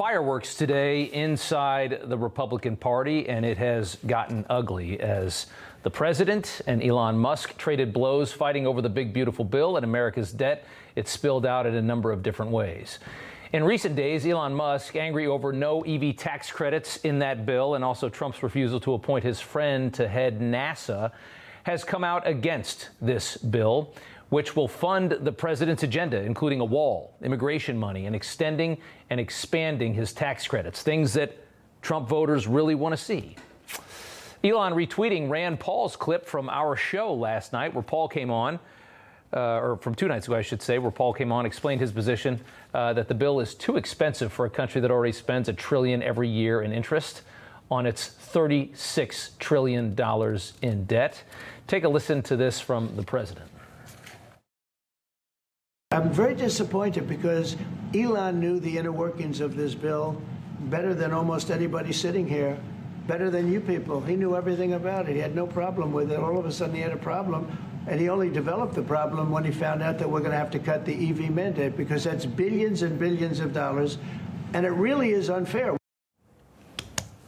fireworks today inside the Republican Party, and it has gotten ugly as the president and Elon Musk traded blows fighting over the big, beautiful bill and America's debt. It spilled out in a number of different ways. In recent days, Elon Musk, angry over no EV tax credits in that bill and also Trump's refusal to appoint his friend to head NASA, has come out against this bill, which will fund the president's agenda, including a wall, immigration money, and extending and expanding his tax credits, things that Trump voters really want to see. Elon retweeting Rand Paul's clip from our show last night, where Paul came on, or from 2 nights ago, I should say, where Paul came on, explained his position that the bill is too expensive for a country that already spends $1 trillion every year in interest on its $36 trillion in debt. Take a listen to this from the president. I'm very disappointed because Elon knew the inner workings of this bill better than almost anybody sitting here, better than you people. He knew everything about it. He had no problem with it. All of a sudden he had a problem, and he only developed the problem when he found out that we're going to have to cut the EV mandate, because that's billions and billions of dollars, and it really is unfair.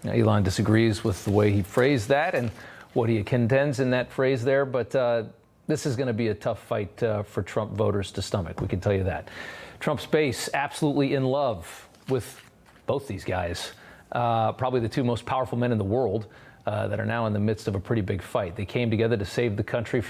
Now, Elon disagrees with the way he phrased that and what he contends in that phrase there, but this is going to be a tough fight for Trump voters to stomach. We can tell you that. Trump's base absolutely in love with both these guys, probably the two most powerful men in the world that are now in the midst of a pretty big fight. They came together to save the country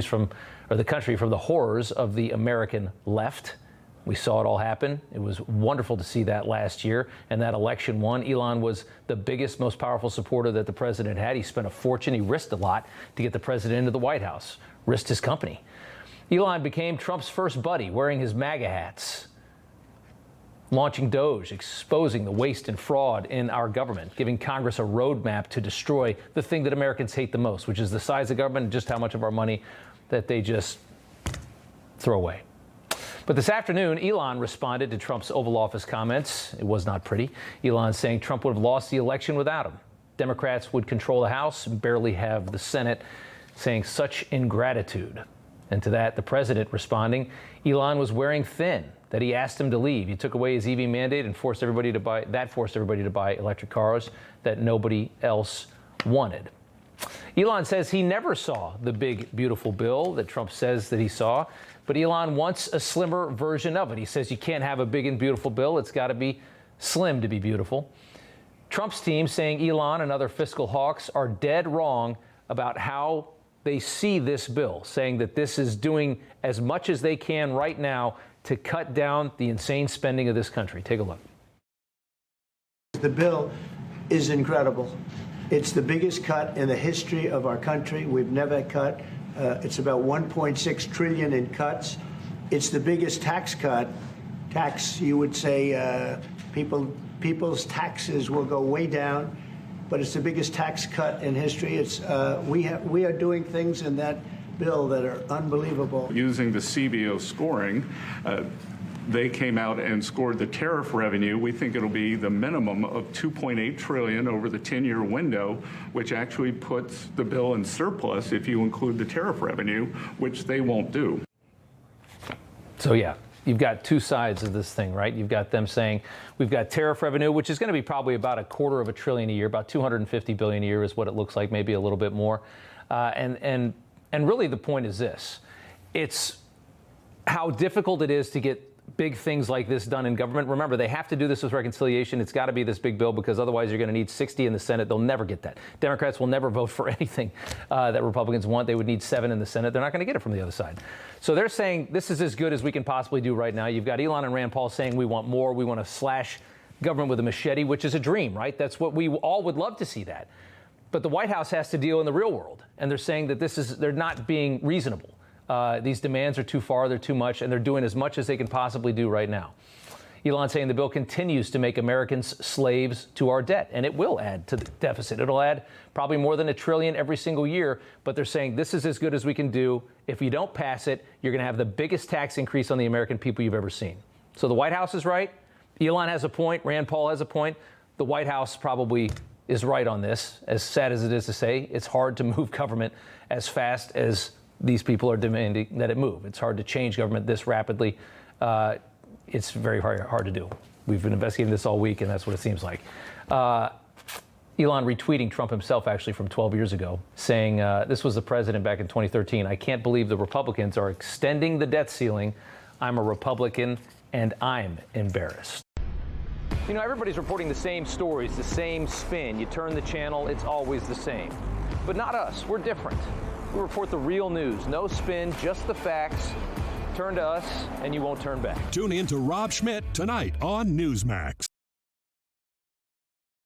from the horrors of the American left. We saw it all happen. It was wonderful to see that last year, and that election won. Elon was the biggest, most powerful supporter that the president had. He spent a fortune. He risked a lot to get the president into the White House, risked his company. Elon became Trump's first buddy, wearing his MAGA hats, launching Doge, exposing the waste and fraud in our government, giving Congress a roadmap to destroy the thing that Americans hate the most, which is the size of government and just how much of our money that they just throw away. But this afternoon, Elon responded to Trump's Oval Office comments. It was not pretty. Elon saying Trump would have lost the election without him. Democrats would control the House, barely have the Senate, saying such ingratitude. And to that, the president responding, Elon was wearing thin, that he asked him to leave. He took away his EV mandate and forced everybody to buy electric cars that nobody else wanted. Elon says he never saw the big, beautiful bill that Trump says that he saw, but Elon wants a slimmer version of it. He says you can't have a big and beautiful bill. It's got to be slim to be beautiful. Trump's team saying Elon and other fiscal hawks are dead wrong about how they see this bill, saying that this is doing as much as they can right now to cut down the insane spending of this country. Take a look. The bill is incredible. It's the biggest cut in the history of our country. We've never cut. It's about $1.6 trillion in cuts. It's the biggest tax cut. You would say people's taxes will go way down, but it's the biggest tax cut in history. It's we are doing things in that bill that are unbelievable. Using the CBO scoring, they came out and scored the tariff revenue. We think it'll be the minimum of $2.8 trillion over the 10-year window, which actually puts the bill in surplus if you include the tariff revenue, which they won't do. So, yeah, you've got two sides of this thing, right? You've got them saying we've got tariff revenue, which is going to be probably about $250 billion a year, about $250 billion a year is what it looks like, maybe a little bit more. And really the point is this. It's how difficult it is to get big things like this done in government. Remember, they have to do this with reconciliation. It's got to be this big bill, because otherwise you're going to need 60 in the Senate. They'll never get that. Democrats will never vote for anything that Republicans want. They would need 7 in the Senate. They're not going to get it from the other side. So they're saying this is as good as we can possibly do right now. You've got Elon and Rand Paul saying we want more. We want to slash government with a machete, which is a dream, right? That's what we all would love to see that. But the White House has to deal in the real world. And they're saying that they're not being reasonable. These demands are too far, they're too much, and they're doing as much as they can possibly do right now. Elon saying the bill continues to make Americans slaves to our debt, and it will add to the deficit. It'll add probably more than $1 trillion every single year, but they're saying this is as good as we can do. If you don't pass it, you're going to have the biggest tax increase on the American people you've ever seen. So the White House is right. Elon has a point. Rand Paul has a point. The White House probably is right on this. As sad as it is to say, it's hard to move government as fast as these people are demanding that it move. It's hard to change government this rapidly. It's very hard to do. We've been investigating this all week, and that's what it seems like. Elon retweeting Trump himself, actually, from 12 years ago, saying, this was the president back in 2013, "I can't believe the Republicans are extending the debt ceiling. I'm a Republican, and I'm embarrassed." You know, everybody's reporting the same stories, the same spin. You turn the channel, it's always the same. But not us. We're different. We report the real news. No spin, just the facts. Turn to us, and you won't turn back. Tune in to Rob Schmitt tonight on Newsmax.